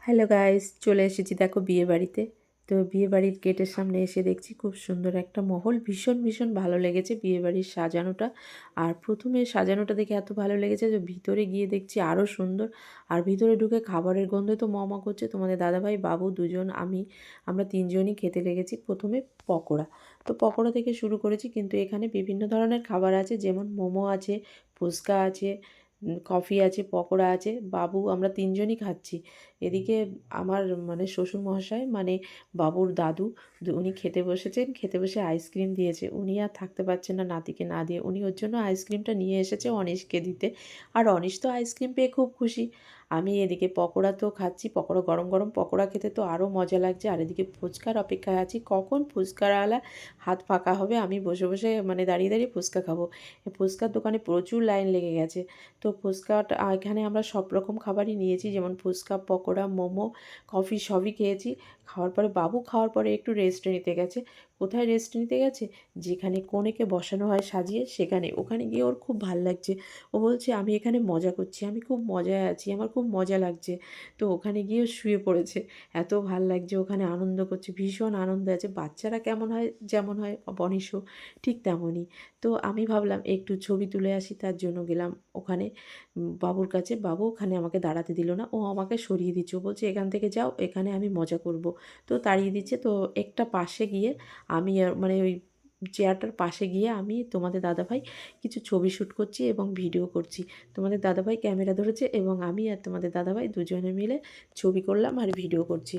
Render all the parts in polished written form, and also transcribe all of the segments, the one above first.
Hello guys, চলে এসেছি দেখো বিয়ে বাড়িতে। তো বিয়ে বাড়ির গেটের সামনে এসে দেখছি খুব সুন্দর একটা মহল। ভীষণ ভীষণ ভালো লেগেছে বিয়ে বাড়ির সাজানোটা। আর প্রথমে সাজানোটা দেখে এত ভালো লেগেছে যে ভিতরে গিয়ে দেখছি আরও সুন্দর। আর ভিতরে ঢুকে খাবারের গন্ধে তো মমা করছে। তোমাদের দাদাভাই, বাবু, দুজন, আমরা তিনজনই খেতে লেগেছি প্রথমে পকোড়া। তো পকোড়া থেকে শুরু করেছি, কিন্তু এখানে বিভিন্ন ধরনের খাবার আছে, যেমন মোমো আছে, ফুচকা আছে, কফি আছে, পকোড়া আছে। বাবু, আমরা তিনজনই খাচ্ছি। এদিকে আমার শ্বশুরমশাই, বাবুর দাদু, উনি খেতে বসেছেন। খেতে বসে আইসক্রিম দিয়েছে। উনি আর থাকতে পারছেন না নাতিকে না দিয়ে। উনি ওর জন্য আইসক্রিমটা নিয়ে এসেছে অনিশকে দিতে। আর অনিশ তো আইসক্রিম পেয়ে খুব খুশি। আমি এদিকে পকোড়া তো খাচ্ছি। পকোড়া, গরম গরম পকোড়া খেতে তো আরও মজা লাগছে। আর এদিকে ফুচকার অপেক্ষায় আছি, কখন ফুচকারওয়ালা হাত ফাঁকা হবে, আমি বসে বসে দাঁড়িয়ে দাঁড়িয়ে ফুচকা খাবো। ফুচকার দোকানে প্রচুর লাইন লেগে গেছে। তো ফুচকাটা এখানে আমরা সব রকম খাবারই নিয়েছি, যেমন ফুচকা, পকোড়া, মোমো, কফি সবই খেয়েছি। খাওয়ার পরে বাবু খাওয়ার পরে একটু রেস্ট নিতে গেছে। কোথায় রেস্ট নিতে গেছে? যেখানে কনেকে বসানো হয় সাজিয়ে, সেখানে। ওখানে গিয়ে ওর খুব ভাল লাগছে। ও বলছে, আমি এখানে মজা করছি, আমি খুব মজায় আছি, আমার খুব মজা লাগছে। তো ওখানে গিয়ে শুয়ে পড়েছে। এত ভাল লাগছে, ওখানে আনন্দ করছে, ভীষণ আনন্দ আছে। বাচ্চারা কেমন হয়, যেমন হয় বনিশও ঠিক তেমনই। তো আমি ভাবলাম একটু ছবি তুলে আসি, তার জন্য গেলাম ওখানে বাবুর কাছে। বাবু ওখানে আমাকে দাঁড়াতে দিল না, ও আমাকে সরিয়ে দিচ্ছে। ও বলছে, এখান থেকে যাও, এখানে আমি মজা করব। তো তাড়িয়ে দিচ্ছে। তো একটা পাশে গিয়ে আমি ওই চেয়ারটার পাশে গিয়ে আমি, তোমাদের দাদাভাই, কিছু ছবি শ্যুট করছি এবং ভিডিও করছি। তোমাদের দাদাভাই ক্যামেরা ধরেছে এবং আমি আর তোমাদের দাদাভাই দুজনে মিলে ছবি করলাম আর ভিডিও করছি।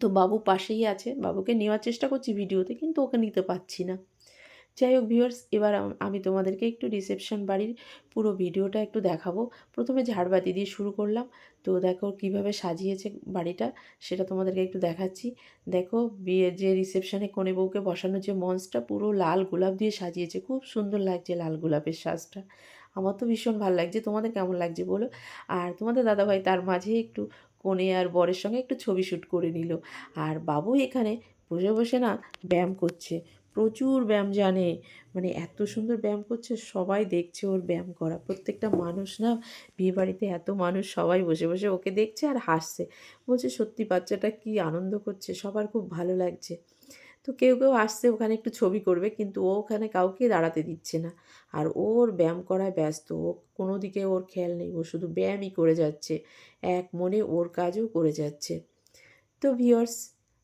তো বাবু পাশেই আছে, বাবুকে নেওয়ার চেষ্টা করছি ভিডিওতে, কিন্তু ওকে নিতে পারছি না। যাই হোক ভিউয়ার্স, এবার আমি তোমাদেরকে একটু রিসেপশন বাড়ির পুরো ভিডিওটা একটু দেখাবো। প্রথমে ঝাড়বাতি দিয়ে শুরু করলাম। তো দেখো কিভাবে সাজিয়েছে বাড়িটা, সেটা তোমাদেরকে একটু দেখাচ্ছি। দেখো, বিয়ের যে রিসেপশনে কনে বউকে বসানো যে মঞ্চটা, পুরো লাল গোলাপ দিয়ে সাজিয়েছে। খুব সুন্দর লাগছে লাল গোলাপের সাজটা। আমার তো ভীষণ ভালো লাগছে। তোমাদের কেমন লাগছে বলো। আর তোমাদের দাদাভাই তার মাঝে একটু কনে আর বরের সঙ্গে একটু ছবি শ্যুট করে নিল। আর বাবু এখানে বসে বসে ব্যায়াম করছে। প্রচুর ব্যায়াম জানে, এত সুন্দর ব্যায়াম করছে, সবাই দেখছে ওর ব্যায়াম করা। প্রত্যেকটা মানুষ বিয়েবাড়িতে এত মানুষ, সবাই বসে বসে ওকে দেখছে আর হাসছে। বলছে, সত্যি বাচ্চাটা কি আনন্দ করছে, সবার খুব ভালো লাগছে। তো কেউ কেউ আসছে ওখানে একটু ছবি করবে, কিন্তু ও ওখানে কাউকে দাঁড়াতে দিচ্ছে না। আর ওর ব্যায়াম করায় ব্যস্ত। ও কোনো দিকে ওর খেয়াল নেই, ও শুধু ব্যায়ামই করে যাচ্ছে, এক মনে ওর কাজও করে যাচ্ছে। তো ভিউয়ার্স,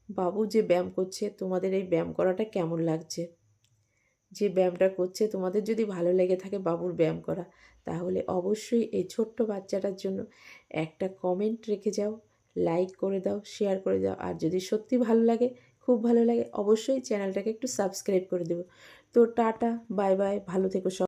বাবু যে ব্যায়াম করছে, তোমাদের এই ব্যায়াম করাটা কেমন লাগছে? যে ব্যায়ামটা করছে, তোমাদের যদি ভালো লেগে থাকে বাবুর ব্যায়াম করা, তাহলে অবশ্যই এই ছোট্ট বাচ্চাটার জন্য একটা কমেন্ট রেখে যাও, লাইক করে দাও, শেয়ার করে দাও। আর যদি সত্যি ভালো লাগে, খুব ভালো লাগে, অবশ্যই চ্যানেলটাকে একটু সাবস্ক্রাইব করে দেবো। তো টাটা, বাই বাই, ভালো থেকো সব।